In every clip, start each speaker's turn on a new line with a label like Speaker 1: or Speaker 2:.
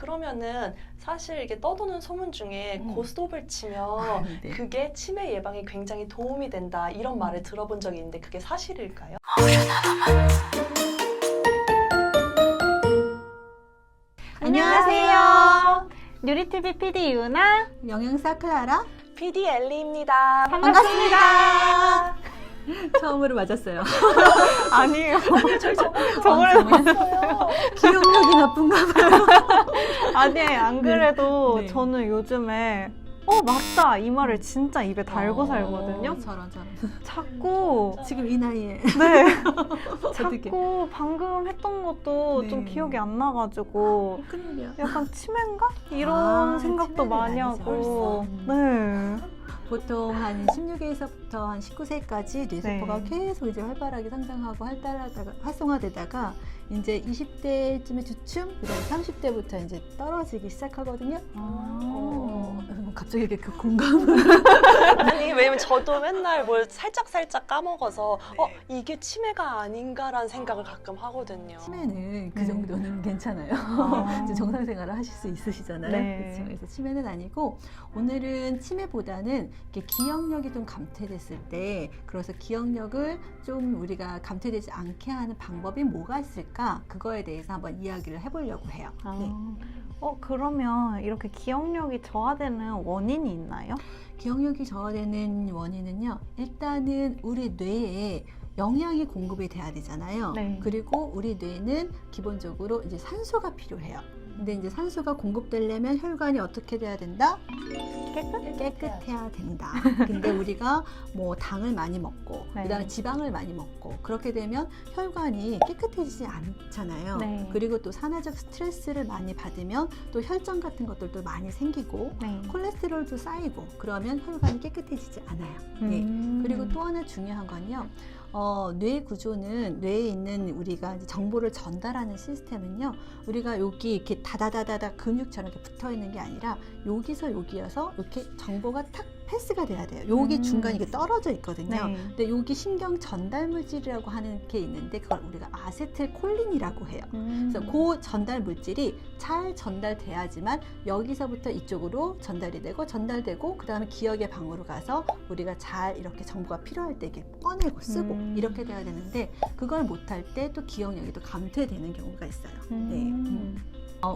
Speaker 1: 그러면은 사실 이게 떠도는 소문 중에 고스톱을 치면
Speaker 2: 네.
Speaker 1: 그게 치매 예방에 굉장히 도움이 된다 이런 말을 들어본 적이 있는데 그게 사실일까요?
Speaker 3: 안녕하세요. 뉴리TV PD 유나
Speaker 2: 영양사 클라라
Speaker 1: PD 엘리입니다.
Speaker 3: 반갑습니다.
Speaker 2: 처음으로 맞았어요.
Speaker 3: 아니에요.
Speaker 1: 저희 저번에
Speaker 3: 저번에
Speaker 1: 봤어요.
Speaker 2: 기억력이 나쁜가 봐요.
Speaker 3: 아니 안 그래도
Speaker 2: 네.
Speaker 3: 저는 요즘에 맞다 이 말을 진짜 입에 달고 살거든요.
Speaker 2: 저런.
Speaker 3: 자꾸
Speaker 2: 지금 이 나이에.
Speaker 3: 네
Speaker 2: 어떡해.
Speaker 3: 자꾸 방금 했던 것도
Speaker 2: 네.
Speaker 3: 좀 기억이 안 나가지고
Speaker 2: 큰일이야.
Speaker 3: 약간 치매인가? 이런 생각도
Speaker 2: 치매는
Speaker 3: 많이
Speaker 2: 아니죠,
Speaker 3: 하고
Speaker 2: 벌써.
Speaker 3: 네.
Speaker 2: 보통 한 16세에서부터 한 19세까지 뇌세포가
Speaker 3: 네.
Speaker 2: 계속 이제 활발하게 성장하고 활성화되다가 이제 20대쯤에 주춤, 그다음에 30대부터 이제 떨어지기 시작하거든요. 갑자기 이렇게 그 공감을.
Speaker 1: 아니 왜냐면 저도 맨날 뭘 살짝 까먹어서 이게 치매가 아닌가라는 생각을 가끔 하거든요.
Speaker 2: 치매는 그
Speaker 3: 네.
Speaker 2: 정도는 괜찮아요. 이제 정상 생활을 하실 수 있으시잖아요.
Speaker 3: 네.
Speaker 2: 그렇죠. 그래서 치매는 아니고 오늘은 치매보다는 이렇게 기억력이 좀 감퇴됐을 때, 그래서 기억력을 좀 우리가 감퇴되지 않게 하는 방법이 뭐가 있을까? 그거에 대해서 한번 이야기를 해보려고 해요. 네.
Speaker 3: 그러면 이렇게 기억력이 저하되는 원인이 있나요?
Speaker 2: 기억력이 저하되는 원인은요, 일단은 우리 뇌에 영양이 공급이 돼야 되잖아요.
Speaker 3: 네.
Speaker 2: 그리고 우리 뇌는 기본적으로 이제 산소가 필요해요. 근데 이제 산소가 공급되려면 혈관이 어떻게 돼야 된다? 깨끗해야 된다. 근데 우리가 뭐 당을 많이 먹고
Speaker 3: 네.
Speaker 2: 그다음에 지방을 많이 먹고 그렇게 되면 혈관이 깨끗해지지 않잖아요.
Speaker 3: 네.
Speaker 2: 그리고 또 산화적 스트레스를 많이 받으면 또 혈전 같은 것들도 많이 생기고
Speaker 3: 네.
Speaker 2: 콜레스테롤도 쌓이고 그러면 혈관이 깨끗해지지 않아요. 네. 그리고 또 하나 중요한 건요. 뇌 구조는 뇌에 있는 우리가 이제 정보를 전달하는 시스템은요. 우리가 여기 이렇게 다다다다다 근육처럼 이렇게 붙어 있는 게 아니라 여기서 여기여서 이렇게 정보가 탁 패스가 돼야 돼요. 여기 중간에 이게 떨어져 있거든요.
Speaker 3: 네.
Speaker 2: 근데 여기 신경 전달 물질이라고 하는 게 있는데 그걸 우리가 아세틸콜린이라고 해요. 그래서 그 전달 물질이 잘 전달돼야지만 여기서부터 이쪽으로 전달되고 그 다음에 기억의 방으로 가서 우리가 잘 이렇게 정보가 필요할 때 이렇게 꺼내고 쓰고 이렇게 돼야 되는데 그걸 못할 때 또 기억력이 또 감퇴되는 경우가 있어요. 네.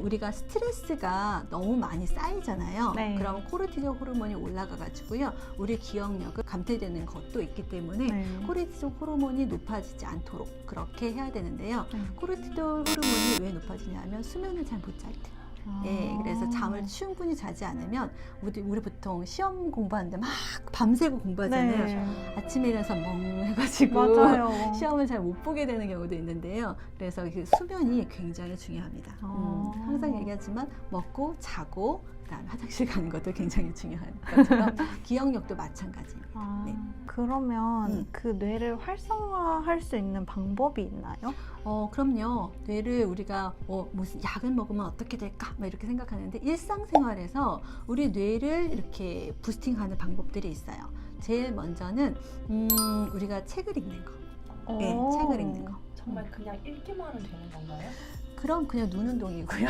Speaker 2: 우리가 스트레스가 너무 많이 쌓이잖아요.
Speaker 3: 네.
Speaker 2: 그럼 코르티졸 호르몬이 올라가가지고요. 우리 기억력을 감퇴되는 것도 있기 때문에
Speaker 3: 네.
Speaker 2: 코르티졸 호르몬이 높아지지 않도록 그렇게 해야 되는데요.
Speaker 3: 네.
Speaker 2: 코르티졸 호르몬이 왜 높아지냐 하면 수면을 잘 못 잘 때. 예, 그래서 잠을 충분히 자지 않으면 우리 보통 시험 공부하는데 막 밤새고 공부하잖아요.
Speaker 3: 네.
Speaker 2: 아침에 일어나서 멍해가지고
Speaker 3: 맞아요.
Speaker 2: 시험을 잘 못 보게 되는 경우도 있는데요. 그래서 그 수면이 굉장히 중요합니다. 항상 얘기하지만 먹고 자고 그다음에 화장실 가는 것도 굉장히 중요한 것처럼 기억력도 마찬가지입니다. 네.
Speaker 3: 그러면 그 뇌를 활성화할 수 있는 방법이 있나요?
Speaker 2: 그럼요. 뇌를 우리가 무슨 약을 먹으면 어떻게 될까? 막 이렇게 생각하는데 일상생활에서 우리 뇌를 이렇게 부스팅하는 방법들이 있어요. 제일 먼저는 우리가 책을 읽는 거. 네, 책을 읽는 거.
Speaker 1: 정말 그냥 읽기만 하면 되는 건가요?
Speaker 2: 그럼 그냥 눈 운동이고요.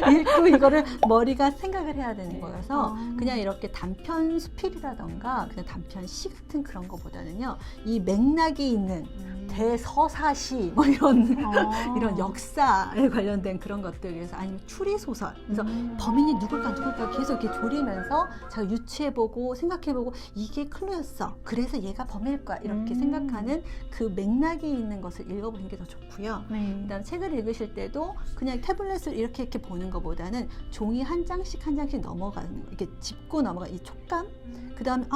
Speaker 2: 읽고 이거를 머리가 생각을 해야 되는 거여서 그냥 이렇게 단편 수필이라던가 그냥 단편 시 같은 그런 거보다는요. 이 맥락이 있는 대서사시 뭐 이런 역사에 관련된 그런 것들 그래서 아니면 추리 소설 그래서 범인이 누굴까 계속 이렇게 조리면서 제가 유추해보고 생각해보고 이게 클루였어 그래서 얘가 범인일 거야 이렇게 생각하는 그 맥락이 있는 것을 읽어보는 게 더 좋고요.
Speaker 3: 네.
Speaker 2: 그다음 책을 읽으실 때도 그냥 태블릿을 이렇게 보는 것보다는 종이 한 장씩 넘어가는 거 이렇게 짚고 넘어가 이 촉감 그다음에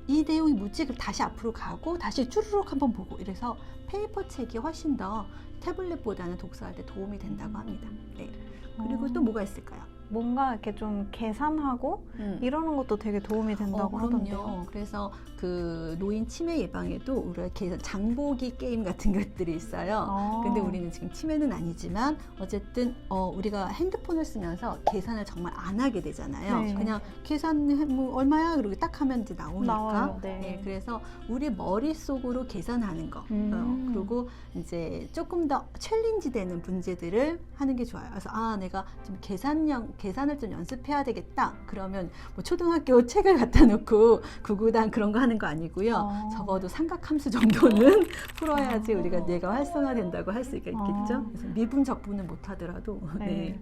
Speaker 2: 이 내용이 뭐지? 그럼 다시 앞으로 가고 다시 쭈르륵 한번 보고 이래서 페이퍼 책이 훨씬 더 태블릿보다는 독서할 때 도움이 된다고 합니다. 네. 그리고 또 뭐가 있을까요?
Speaker 3: 뭔가 이렇게 좀 계산하고 이러는 것도 되게 도움이 된다고 하던데요.
Speaker 2: 그럼요. 그래서 그 노인 치매 예방에도 우리가 계산 장보기 게임 같은 것들이 있어요. 근데 우리는 지금 치매는 아니지만 어쨌든 우리가 핸드폰을 쓰면서 계산을 정말 안 하게 되잖아요.
Speaker 3: 네.
Speaker 2: 그냥 계산 뭐 얼마야? 그리고 딱 하면 이제 나오니까.
Speaker 3: 나와요. 네.
Speaker 2: 그래서 우리 머릿속으로 계산하는 거. 그리고 이제 조금 더 챌린지 되는 문제들을 하는 게 좋아요. 그래서 내가 좀 계산을 좀 연습해야 되겠다. 그러면 뭐 초등학교 책을 갖다 놓고 구구단 그런 거 하는 거 아니고요. 적어도 삼각함수 정도는 풀어야지 우리가 뇌가 활성화된다고 할 수가 있겠죠. 그래서 미분적분은 못 하더라도. 네.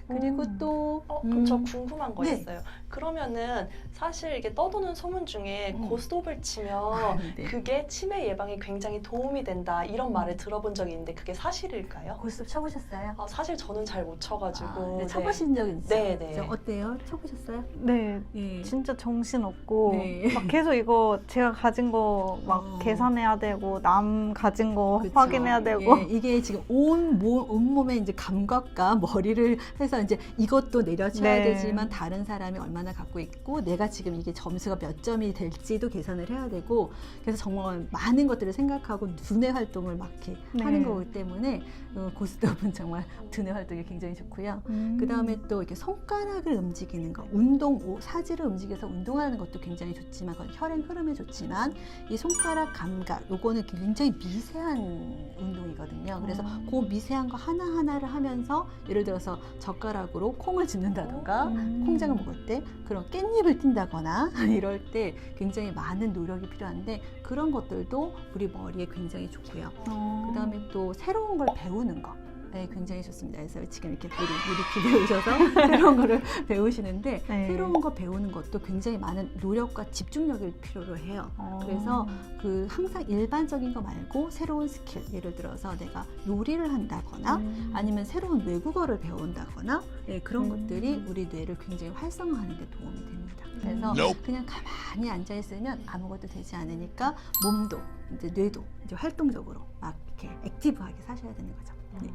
Speaker 2: 그리고 또
Speaker 1: 그럼 저 궁금한 거
Speaker 2: 네.
Speaker 1: 있어요. 그러면은 사실 이게 떠도는 소문 중에 고스톱을 치면
Speaker 2: 네.
Speaker 1: 그게 치매 예방에 굉장히 도움이 된다 이런 말을 들어본 적이 있는데 그게 사실일까요?
Speaker 2: 고스톱 쳐보셨어요?
Speaker 1: 사실 저는 잘 못 쳐가지고.
Speaker 2: 네, 쳐보신 적 있죠?
Speaker 1: 네.
Speaker 2: 어때요? 쳐보셨어요?
Speaker 3: 네,
Speaker 2: 예.
Speaker 3: 진짜 정신 없고
Speaker 2: 네.
Speaker 3: 막 계속 이거 제가 가진 거 막 계산해야 되고 남 가진 거
Speaker 2: 그쵸.
Speaker 3: 확인해야 되고
Speaker 2: 이게 지금 온몸에 이제 감각과 머리를 해서 이제 이것도 내려쳐야
Speaker 3: 네.
Speaker 2: 되지만 다른 사람이 얼마나 갖고 있고 내가 지금 이게 점수가 몇 점이 될지도 계산을 해야 되고 그래서 정말 많은 것들을 생각하고 두뇌 활동을 막 이렇게
Speaker 3: 네.
Speaker 2: 하는 거기 때문에 고스톱은 정말 두뇌 활동이 굉장히 좋고요. 그 다음에 또 이렇게 손가락을 움직이는 거, 사지를 움직여서 운동하는 것도 굉장히 좋지만, 그건 혈행 흐름에 좋지만, 이 손가락 감각, 요거는 굉장히 미세한 운동이거든요. 그래서 그 미세한 거 하나하나를 하면서, 예를 들어서 젓가락으로 콩을 집는다던가, 콩장을 먹을 때, 그런 깻잎을 띈다거나, 이럴 때 굉장히 많은 노력이 필요한데, 그런 것들도 우리 머리에 굉장히 좋고요. 그 다음에 또 새로운 걸 배우는 거. 네, 굉장히 좋습니다. 그래서 지금 이렇게 우리 배우셔서 새로운 거를 배우시는데
Speaker 3: 네.
Speaker 2: 새로운 거 배우는 것도 굉장히 많은 노력과 집중력을 필요로 해요. 그래서 그 항상 일반적인 거 말고 새로운 스킬, 예를 들어서 내가 요리를 한다거나 아니면 새로운 외국어를 배운다거나 그런 것들이 우리 뇌를 굉장히 활성화하는 데 도움이 됩니다. 그래서 그냥 가만히 앉아 있으면 아무것도 되지 않으니까 몸도 이제 뇌도 이제 활동적으로 막 이렇게 액티브하게 사셔야 되는 거죠. 네.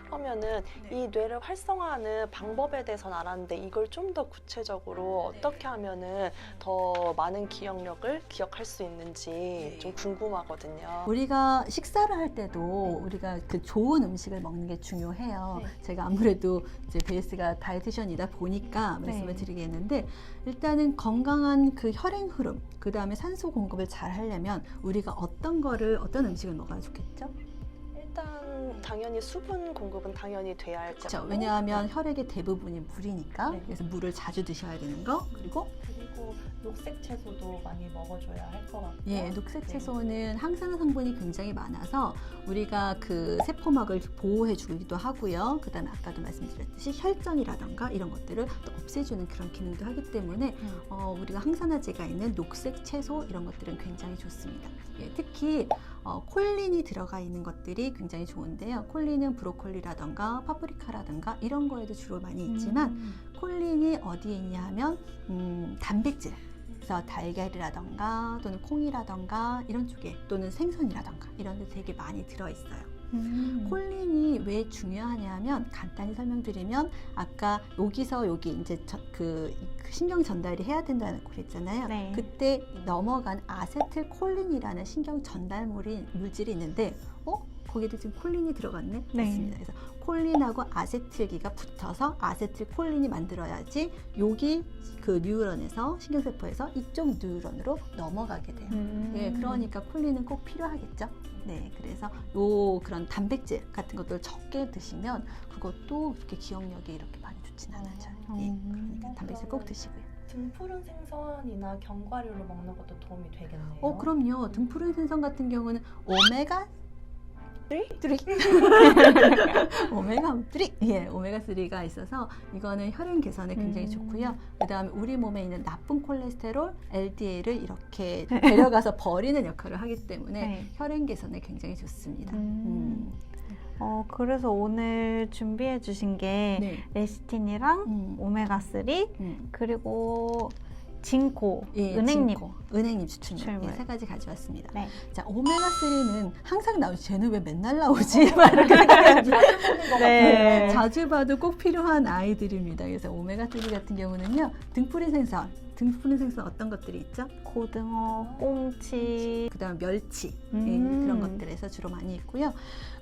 Speaker 1: 그러면은 이 뇌를 활성화하는 방법에 대해서는 알았는데 이걸 좀 더 구체적으로 어떻게 하면은 더 많은 기억력을 기억할 수 있는지 좀 궁금하거든요.
Speaker 2: 우리가 식사를 할 때도 우리가 그 좋은 음식을 먹는 게 중요해요.
Speaker 1: 네.
Speaker 2: 제가 아무래도 이제 베이스가 다이어티션이다 보니까 말씀을 드리겠는데 일단은 건강한 그 혈행 흐름, 그 다음에 산소 공급을 잘 하려면 우리가 어떤 음식을 먹어야 좋겠죠?
Speaker 1: 일단 당연히 수분 공급은 당연히 돼야 할 것
Speaker 2: 그렇죠.
Speaker 1: 같고
Speaker 2: 왜냐하면 혈액의 대부분이 물이니까
Speaker 1: 네.
Speaker 2: 그래서 물을 자주 드셔야 되는 거. 그리고
Speaker 1: 녹색 채소도 많이 먹어줘야 할 것 같고
Speaker 2: 녹색 채소는 항산화 성분이 굉장히 많아서 우리가 그 세포막을 보호해 주기도 하고요. 그 다음에 아까도 말씀드렸듯이 혈전이라던가 이런 것들을 또 없애주는 그런 기능도 하기 때문에 우리가 항산화제가 있는 녹색 채소 이런 것들은 굉장히 좋습니다. 특히 콜린이 들어가 있는 것들이 굉장히 좋은데요. 콜린은 브로콜리라던가 파프리카라던가 이런 거에도 주로 많이 있지만 콜린이 어디에 있냐 하면 단백질, 그래서 달걀이라던가 또는 콩이라던가 이런 쪽에 또는 생선이라던가 이런 데 되게 많이 들어있어요. 콜린이 왜 중요하냐 하면 간단히 설명드리면 아까 여기서 여기 이제 그 신경 전달이 해야 된다는 거 그랬잖아요.
Speaker 3: 네.
Speaker 2: 그때 넘어간 아세틸콜린이라는 신경 전달 물질이 있는데 거기도 지금 콜린이 들어갔네?
Speaker 3: 네.
Speaker 2: 맞습니다. 그래서 콜린하고 아세틸기가 붙어서 아세틸콜린이 만들어야지 여기 그 뉴런에서 신경세포에서 이쪽 뉴런으로 넘어가게 돼요. 그러니까 콜린은 꼭 필요하겠죠. 네, 그래서 그런 단백질 같은 것들 적게 드시면 그것도 그렇게 기억력이 이렇게 많이 좋진 않아요. 그러니까 단백질 꼭 드시고요.
Speaker 1: 등푸른 생선이나 견과류로 먹는 것도 도움이 되겠네요.
Speaker 2: 그럼요. 등푸른 생선 같은 경우는 오메가 3? 오메가 3가 있어서 이거는 혈행 개선에 굉장히 좋고요. 그다음에 우리 몸에 있는 나쁜 콜레스테롤, LDL을 이렇게 데려가서 버리는 역할을 하기 때문에 혈행 개선에 굉장히 좋습니다.
Speaker 3: 그래서 오늘 준비해 주신 게 레시틴이랑 오메가3 그리고 진코,
Speaker 2: 예,
Speaker 3: 은행잎.
Speaker 2: 진코, 은행잎 추출물
Speaker 3: 추출물.
Speaker 2: 세 가지 가져왔습니다.
Speaker 3: 네.
Speaker 2: 자, 오메가3는 항상 나오지. 쟤는 왜 맨날 나오지? 막 이렇게 생각하지.
Speaker 3: 네.
Speaker 2: 자주 봐도 꼭 필요한 아이들입니다. 그래서 오메가3 같은 경우는요, 등푸른 생선. 등푸른 생선 어떤 것들이 있죠?
Speaker 3: 고등어, 꽁치.
Speaker 2: 그 다음에 멸치
Speaker 3: 음.
Speaker 2: 그런 것들에서 주로 많이 있고요.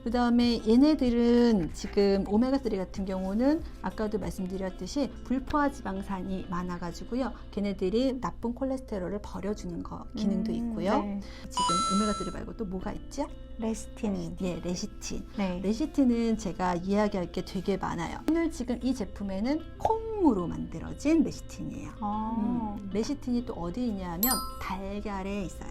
Speaker 2: 그 다음에 얘네들은 지금 오메가3 같은 경우는 아까도 말씀드렸듯이 불포화 지방산이 많아가지고요. 걔네들이 나쁜 콜레스테롤을 버려주는 거 기능도 있고요.
Speaker 3: 네.
Speaker 2: 지금 오메가3 말고 또 뭐가 있죠?
Speaker 3: 레시틴.
Speaker 2: 예, 레시틴.
Speaker 3: 네.
Speaker 2: 레시틴은 제가 이야기할 게 되게 많아요. 오늘 지금 이 제품에는 콩으로 만들어진 레시틴이에요. 레시틴이 또 어디 있냐면 달걀에 있어요.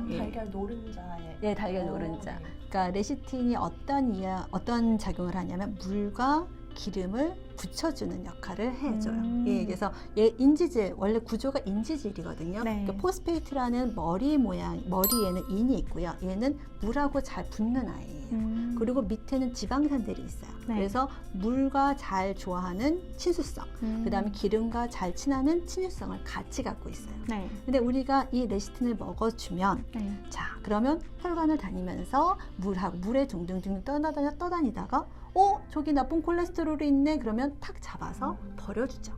Speaker 2: 예.
Speaker 1: 달걀 노른자에.
Speaker 2: 예, 달걀 노른자. 그러니까 레시틴이 어떤 작용을 하냐면 물과 기름을 붙여주는 역할을 해줘요. 예, 그래서 얘 인지질 원래 구조가 인지질이거든요.
Speaker 3: 네.
Speaker 2: 그러니까 포스페이트라는 머리에는 인이 있고요. 얘는 물하고 잘 붙는 아이예요. 그리고 밑에는 지방산들이 있어요.
Speaker 3: 네.
Speaker 2: 그래서 물과 잘 좋아하는 친수성, 그다음에 기름과 잘 친하는 친유성을 같이 갖고 있어요.
Speaker 3: 네.
Speaker 2: 근데 우리가 이 레시틴을 먹어주면
Speaker 3: 네.
Speaker 2: 자, 그러면 혈관을 다니면서 물에 둥둥둥 떠다니다가 저기 나쁜 콜레스테롤이 있네. 그러면 탁 잡아서 버려주죠.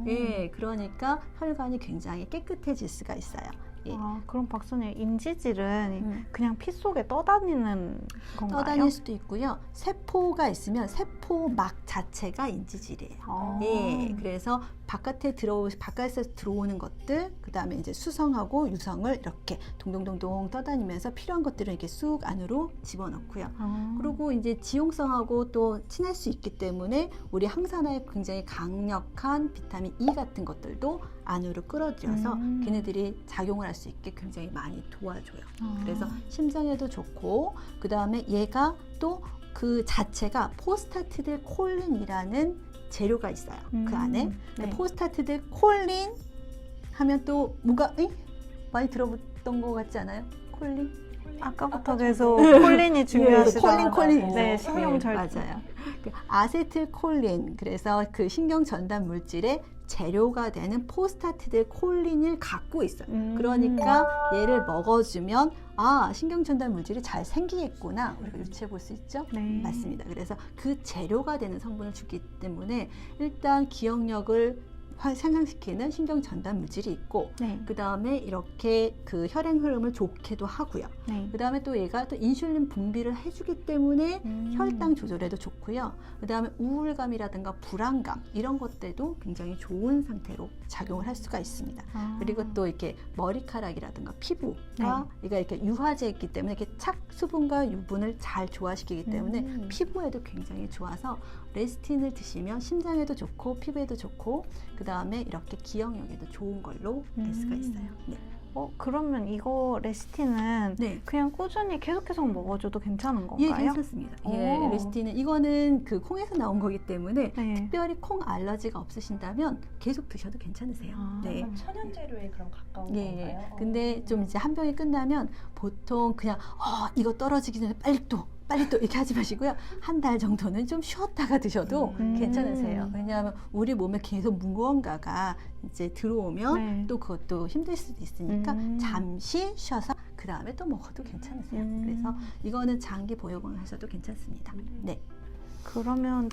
Speaker 2: 예, 그러니까 혈관이 굉장히 깨끗해질 수가 있어요. 예.
Speaker 3: 그럼 박사님, 인지질은
Speaker 2: 음.
Speaker 3: 그냥 피 속에 떠다니는 건가요?
Speaker 2: 떠다닐 수도 있고요. 세포가 있으면 세포막 자체가 인지질이에요. 예, 그래서 바깥에서 들어오는 것들, 그 다음에 이제 수성하고 유성을 이렇게 동동동동 떠다니면서 필요한 것들을 이렇게 쑥 안으로 집어넣고요. 그리고 이제 지용성하고 또 친할 수 있기 때문에 우리 항산화에 굉장히 강력한 비타민 E 같은 것들도 안으로 끌어들여서 걔네들이 작용을 할 수 있게 굉장히 많이 도와줘요. 그래서 심장에도 좋고, 그 다음에 얘가 또 그 자체가 포스타티딜 콜린이라는 재료가 있어요. 그 안에.
Speaker 3: 네.
Speaker 2: 포스타티딜 콜린 하면 또 뭔가 많이 들어봤던 것 같지 않아요? 콜린?
Speaker 3: 아까부터 계속 콜린이 중요하시잖아요.
Speaker 2: 콜린.
Speaker 3: 네, 신경 잘
Speaker 2: 맞아요. 그 아세틸콜린, 그래서 그 신경 전달 물질의 재료가 되는 포스타티딜 콜린을 갖고 있어요. 그러니까 얘를 먹어주면 신경 전달 물질이 잘 생기겠구나. 우리가 유추해 볼 수 있죠?
Speaker 3: 네.
Speaker 2: 맞습니다. 그래서 그 재료가 되는 성분을 주기 때문에 일단 기억력을 향상시키는 신경 전달 물질이 있고,
Speaker 3: 네.
Speaker 2: 그 다음에 이렇게 그 혈행 흐름을 좋게도 하고요.
Speaker 3: 네.
Speaker 2: 그 다음에 또 얘가 또 인슐린 분비를 해주기 때문에 혈당 조절에도 좋고요. 그 다음에 우울감이라든가 불안감 이런 것들도 굉장히 좋은 상태로 작용을 할 수가 있습니다. 그리고 또 이렇게 머리카락이라든가 피부가 얘가 이렇게 유화제이기 때문에 이렇게 착 수분과 유분을 잘 조화시키기 때문에 피부에도 굉장히 좋아서 레시틴을 드시면 심장에도 좋고 피부에도 좋고, 그 다음에 이렇게 기억력에도 좋은 걸로 알 수가 있어요. 네.
Speaker 3: 그러면 이거 레시틴은
Speaker 2: 네.
Speaker 3: 그냥 꾸준히 계속해서 먹어줘도 괜찮은
Speaker 2: 예,
Speaker 3: 건가요?
Speaker 2: 괜찮습니다. 예, 레시틴은 이거는 그 콩에서 나온 거기 때문에
Speaker 3: 네.
Speaker 2: 특별히 콩 알러지가 없으신다면 계속 드셔도 괜찮으세요. 네.
Speaker 1: 그럼 천연 재료에 그럼 가까운
Speaker 2: 예,
Speaker 1: 건가요?
Speaker 2: 근데 좀 이제 한 병이 끝나면 보통 그냥 이거 떨어지기 전에 빨리 또 이렇게 하지 마시고요. 한 달 정도는 좀 쉬었다가 드셔도 괜찮으세요. 왜냐하면 우리 몸에 계속 무언가가 이제 들어오면 또 그것도 힘들 수도 있으니까 잠시 쉬어서 그 다음에 또 먹어도 괜찮으세요. 그래서 이거는 장기 보육을 하셔도 괜찮습니다. 네.
Speaker 3: 그러면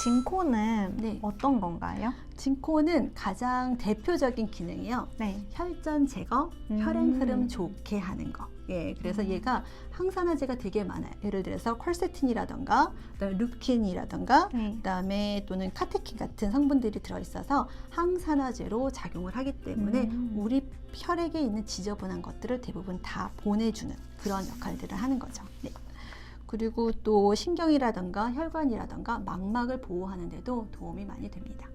Speaker 3: 진코는
Speaker 2: 네.
Speaker 3: 어떤 건가요?
Speaker 2: 진코는 가장 대표적인 기능이요.
Speaker 3: 네.
Speaker 2: 혈전 제거, 혈행 흐름 좋게 하는 거. 예, 그래서 얘가 항산화제가 되게 많아요. 예를 들어서 콜세틴이라던가, 그다음에 루킨이라던가,
Speaker 3: 네.
Speaker 2: 그다음에 또는 카테킨 같은 성분들이 들어있어서 항산화제로 작용을 하기 때문에 우리 혈액에 있는 지저분한 것들을 대부분 다 보내주는 그런 역할들을 하는 거죠. 네. 그리고 또 신경이라던가 혈관이라던가 망막을 보호하는 데도 도움이 많이 됩니다.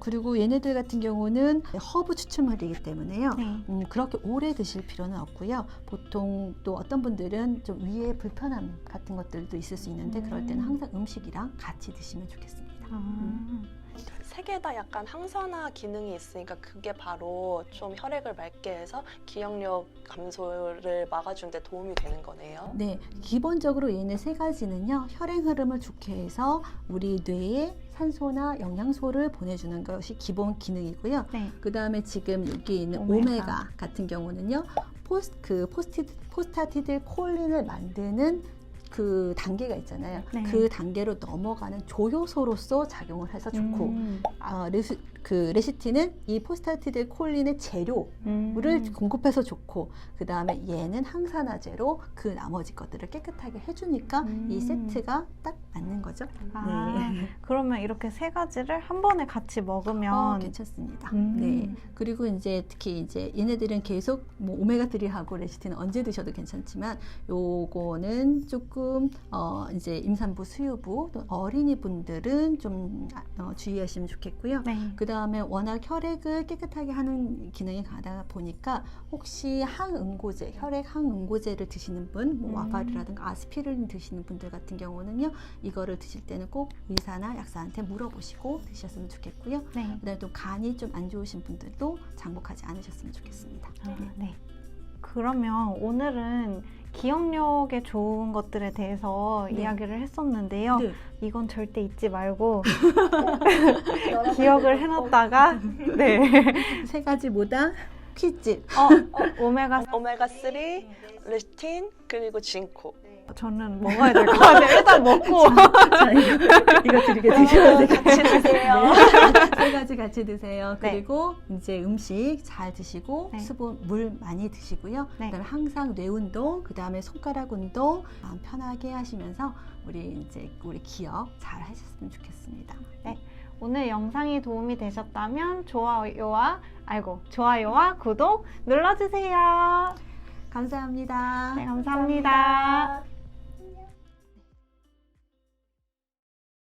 Speaker 2: 그리고 얘네들 같은 경우는 허브 추출물이기 때문에요.
Speaker 3: 네.
Speaker 2: 그렇게 오래 드실 필요는 없고요. 보통 또 어떤 분들은 좀 위에 불편함 같은 것들도 있을 수 있는데 그럴 때는 항상 음식이랑 같이 드시면 좋겠습니다.
Speaker 1: 세 개 다 약간 항산화 기능이 있으니까 그게 바로 좀 혈액을 맑게 해서 기억력 감소를 막아주는 데 도움이 되는 거네요.
Speaker 2: 네, 기본적으로 얘네 세 가지는요, 혈행 흐름을 좋게 해서 우리 뇌에 산소나 영양소를 보내주는 것이 기본 기능이고요.
Speaker 3: 네.
Speaker 2: 그 다음에 지금 여기 있는
Speaker 3: 오메가.
Speaker 2: 오메가 같은 경우는요, 포스타티딜 콜린을 만드는 그 단계가 있잖아요.
Speaker 3: 네.
Speaker 2: 그 단계로 넘어가는 조효소로서 작용을 해서 좋고, 레시틴은 이 포스타티딜 콜린의 재료를 공급해서 좋고, 그 다음에 얘는 항산화제로 그 나머지 것들을 깨끗하게 해주니까 이 세트가 딱 맞는 거죠.
Speaker 3: 그러면 이렇게 세 가지를 한 번에 같이 먹으면
Speaker 2: 괜찮습니다. 네. 그리고 이제 특히 이제 얘네들은 계속 뭐 오메가3하고 레시틴은 언제 드셔도 괜찮지만 요거는 조금 이제 임산부, 수유부, 또 어린이 분들은 좀 주의하시면 좋겠고요.
Speaker 3: 네.
Speaker 2: 그 다음에 워낙 혈액을 깨끗하게 하는 기능이 가다 보니까 혹시 항응고제, 혈액 항응고제를 드시는 분, 뭐 와파리라든가 아스피린 드시는 분들 같은 경우는요, 이거를 드실 때는 꼭 의사나 약사한테 물어보시고 드셨으면 좋겠고요.
Speaker 3: 네.
Speaker 2: 그다음에 또 간이 좀 안 좋으신 분들도 장복하지 않으셨으면 좋겠습니다.
Speaker 3: 네. 그러면 오늘은 기억력에 좋은 것들에 대해서 이야기를 했었는데요.
Speaker 2: 네.
Speaker 3: 이건 절대 잊지 말고 기억을 해놨다가
Speaker 2: 세 가지보다 퀴즈.
Speaker 1: 오메가3, 레시틴, 그리고 징코.
Speaker 3: 저는 먹어야 될 것 같아요. 일단 먹고.
Speaker 2: 자, 이거 드리게 드셔야 될 것 같아요.
Speaker 1: 같이 드세요.
Speaker 2: 세 가지 같이 드세요.
Speaker 3: 네.
Speaker 2: 그리고 이제 음식 잘 드시고
Speaker 3: 네.
Speaker 2: 수분, 물 많이 드시고요.
Speaker 3: 네.
Speaker 2: 그다음에 항상 뇌 운동, 그다음에 손가락 운동 마음 편하게 하시면서 우리 기억 잘 하셨으면 좋겠습니다.
Speaker 3: 네. 오늘 영상이 도움이 되셨다면 좋아요와 구독 눌러주세요.
Speaker 2: 감사합니다.
Speaker 3: 네, 감사합니다.